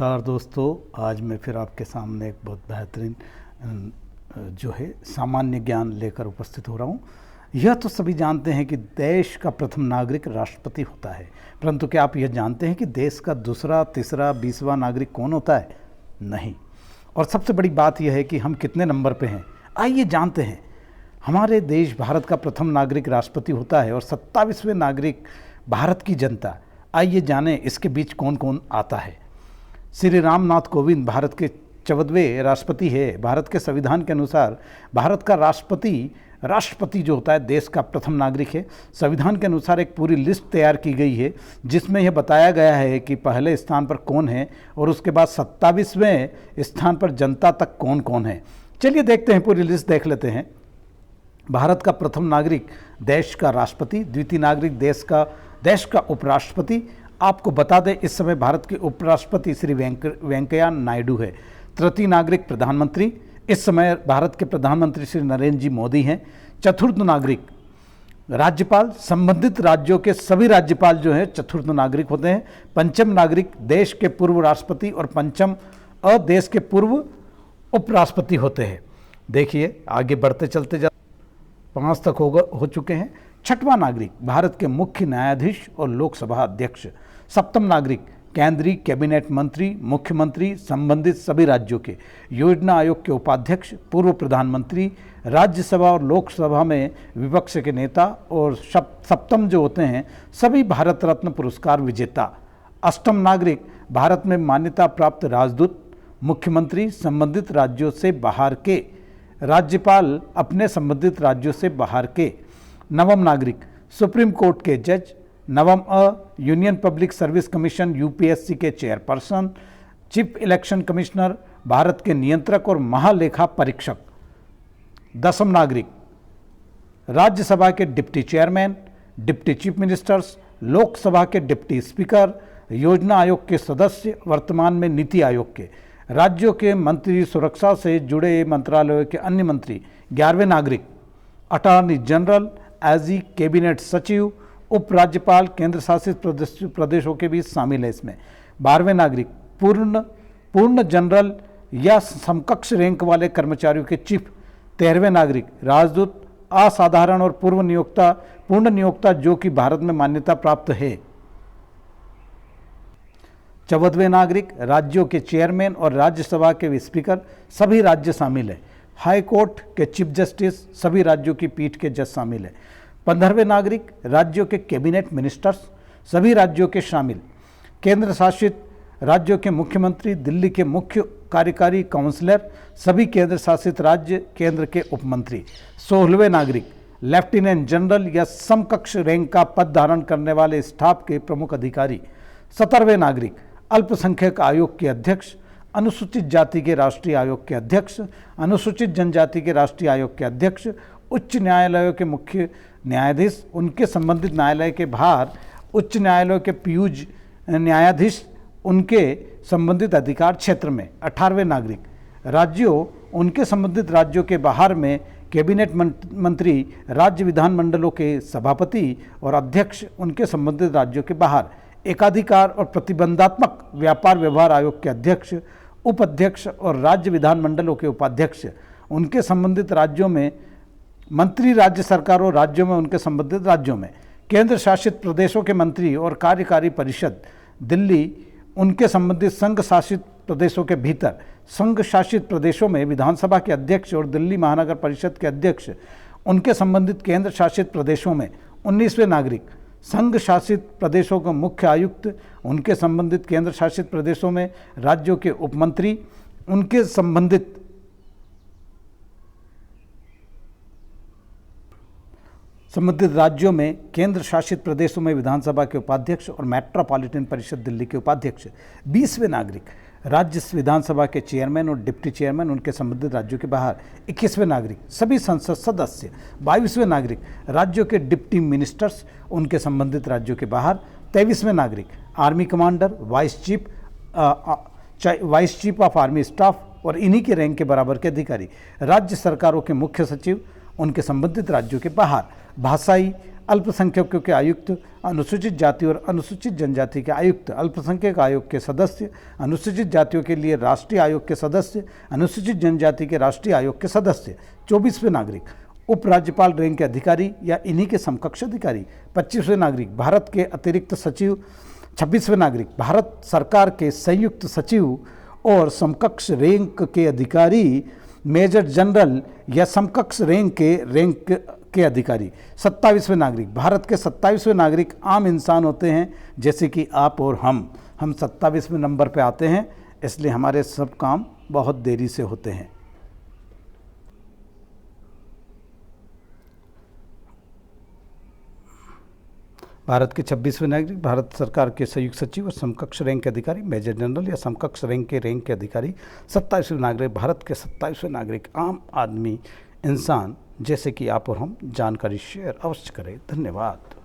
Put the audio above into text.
नमस्कार दोस्तों, आज मैं फिर आपके सामने एक बहुत बेहतरीन जो है सामान्य ज्ञान लेकर उपस्थित हो रहा हूँ। यह तो सभी जानते हैं कि देश का प्रथम नागरिक राष्ट्रपति होता है, परंतु क्या आप यह जानते हैं कि देश का दूसरा, तीसरा, 20वां नागरिक कौन होता है? नहीं। और सबसे बड़ी बात यह है कि हम कितने नंबर पे हैं, आइए जानते हैं। हमारे देश भारत का प्रथम नागरिक राष्ट्रपति होता है और 27वें नागरिक भारत की जनता। आइए जानें इसके बीच कौन कौन आता है। श्री रामनाथ कोविंद भारत के 14वें राष्ट्रपति है। भारत के संविधान के अनुसार भारत का राष्ट्रपति जो होता है देश का प्रथम नागरिक है। संविधान के अनुसार एक पूरी लिस्ट तैयार की गई है जिसमें यह बताया गया है कि पहले स्थान पर कौन है और उसके बाद 27वें स्थान पर जनता तक कौन कौन है। चलिए देखते हैं, पूरी लिस्ट देख लेते हैं। भारत का प्रथम नागरिक देश का राष्ट्रपति, द्वितीय नागरिक देश का उपराष्ट्रपति। आपको बता दें इस समय भारत के उपराष्ट्रपति श्री वेंकैया नायडू है। तृतीय नागरिक प्रधानमंत्री, इस समय भारत के प्रधानमंत्री श्री नरेंद्र जी मोदी हैं। चतुर्थ नागरिक राज्यपाल, संबंधित राज्यों के सभी राज्यपाल जो हैं चतुर्थ नागरिक होते हैं। पंचम नागरिक देश के पूर्व राष्ट्रपति और पंचम देश के पूर्व उपराष्ट्रपति होते हैं। देखिए आगे बढ़ते चलते 5 तक हो चुके हैं। छठवां नागरिक भारत के मुख्य न्यायाधीश और लोकसभा अध्यक्ष। सप्तम नागरिक केंद्रीय कैबिनेट मंत्री, मुख्यमंत्री, संबंधित सभी राज्यों के योजना आयोग के उपाध्यक्ष, पूर्व प्रधानमंत्री, राज्यसभा और लोकसभा में विपक्ष के नेता। और सप्तम जो होते हैं सभी भारत रत्न पुरस्कार विजेता। अष्टम नागरिक भारत में मान्यता प्राप्त राजदूत, मुख्यमंत्री, संबंधित राज्यों से बाहर के राज्यपाल, अपने संबंधित राज्यों से बाहर के। नवम नागरिक सुप्रीम कोर्ट के जज। नवम union public service commission UPSC के chairperson. Chief election commissioner, Bharat के नियंत्रक और महालेखा परीक्षक। दसम नागरिक राज्यसभा के deputy chairman, deputy chief ministers, Lok Sabha के डिप्टी स्पीकर, योजना आयोग के सदस्य, वर्तमान में नीति आयोग के, राज्यों के मंत्री, सुरक्षा से जुड़े मंत्रालयों के अन्य मंत्री। 11वें नागरिक अटॉर्नी जनरल, एजी कैबिनेट सचिव, उपराज्यपाल, केंद्र शासित प्रदेशों के भी शामिल है इसमें। 12वें नागरिक पूर्ण जनरल या समकक्ष रैंक वाले कर्मचारियों के चीफ। 13वें नागरिक राजदूत, असाधारण और पूर्ण नियोक्ता जो कि भारत में मान्यता प्राप्त है। 14वें नागरिक राज्यों के चेयरमैन और राज्यसभा के स्पीकर, सभी राज्य शामिल है। हाई कोर्ट के चीफ जस्टिस, सभी राज्यों की पीठ के जज शामिल है। 15वें नागरिक राज्यों के कैबिनेट मिनिस्टर्स, सभी राज्यों के शामिल। केंद्र शासित राज्यों के मुख्यमंत्री, दिल्ली के मुख्य कार्यकारी काउंसलर, सभी केंद्र शासित राज्य, केंद्र के उपमंत्री। 16वें नागरिक लेफ्टिनेंट जनरल या समकक्ष रैंक का पद धारण करने वाले स्टाफ के प्रमुख अधिकारी। 17वें नागरिक अल्पसंख्यक आयोग के अध्यक्ष, अनुसूचित जाति के राष्ट्रीय आयोग के अध्यक्ष, अनुसूचित जनजाति के राष्ट्रीय आयोग के अध्यक्ष, उच्च न्यायालयों के मुख्य न्यायाधीश, उनके संबंधित न्यायालय के बाहर उच्च न्यायालयों के पीयूष न्यायाधीश, उनके संबंधित अधिकार क्षेत्र में। 18वें नागरिक राज्यों, उनके संबंधित राज्यों के बाहर में कैबिनेट मंत्री, राज्य विधानमंडलों के सभापति और अध्यक्ष, उनके संबंधित राज्यों के बाहर। एकाधिकार और प्रतिबंधात्मक व्यापार व्यवहार आयोग के अध्यक्ष, उपाध्यक्ष और राज्य विधानमंडलों के उपाध्यक्ष, उनके संबंधित राज्यों में मंत्री, राज्य सरकारों, राज्यों में उनके संबंधित राज्यों में। केंद्र शासित प्रदेशों के मंत्री और कार्यकारी परिषद, दिल्ली, उनके संबंधित संघ शासित प्रदेशों के भीतर। संघ शासित प्रदेशों में विधानसभा के अध्यक्ष और दिल्ली महानगर परिषद के अध्यक्ष, उनके संबंधित केंद्र शासित प्रदेशों में। 19वें नागरिक संघ शासित प्रदेशों के मुख्य आयुक्त, उनके संबंधित केंद्र शासित प्रदेशों में राज्यों के उपमंत्री, उनके संबंधित राज्यों में, केंद्र शासित प्रदेशों में विधानसभा के उपाध्यक्ष और मेट्रोपॉलिटन परिषद दिल्ली के उपाध्यक्ष। 20वें नागरिक राज्य विधानसभा के चेयरमैन और डिप्टी चेयरमैन, उनके संबंधित राज्यों के बाहर। 21वें नागरिक सभी संसद सदस्य। 22वें नागरिक राज्यों के डिप्टी मिनिस्टर्स, उनके संबंधित राज्यों के बाहर। 23वें नागरिक army commander, vice chief of army staff और इन्हीं के रैंक के बराबर के अधिकारी। राज्य सरकारों के मुख्य सचिव, उनके संबंधित राज्यों के बाहर। भाषाई अल्पसंख्यकों के आयुक्त, अनुसूचित जाति और अनुसूचित जनजाति के आयुक्त, अल्पसंख्यक आयोग के सदस्य, अनुसूचित जातियों के लिए राष्ट्रीय आयोग के सदस्य, अनुसूचित जनजाति के राष्ट्रीय आयोग के सदस्य। 24वें नागरिक, उपराज्यपाल रैंक के अधिकारी या इन्हीं के समकक्ष अधिकारी। 25वें नागरिक, भारत के अतिरिक्त सचिव। 26वें नागरिक, भारत सरकार के संयुक्त सचिव और समकक्ष रैंक के अधिकारी, मेजर जनरल या समकक्ष रैंक के अधिकारी। 27वें नागरिक, भारत के 27वें नागरिक आम इंसान होते हैं, जैसे कि आप और हम 27वें नंबर पे आते हैं, इसलिए हमारे सब काम बहुत देरी से होते हैं। भारत के 26वें नागरिक, भारत सरकार के संयुक्त सचिव और समकक्ष रैंक के अधिकारी, मेजर जनरल या समकक्ष रैंक के अधिकारी। 27वें नागरिक, भारत के 27वें नागरिक आम आदमी इंसान, जैसे कि आप और हम। जानकारी शेयर अवश्य करें। धन्यवाद।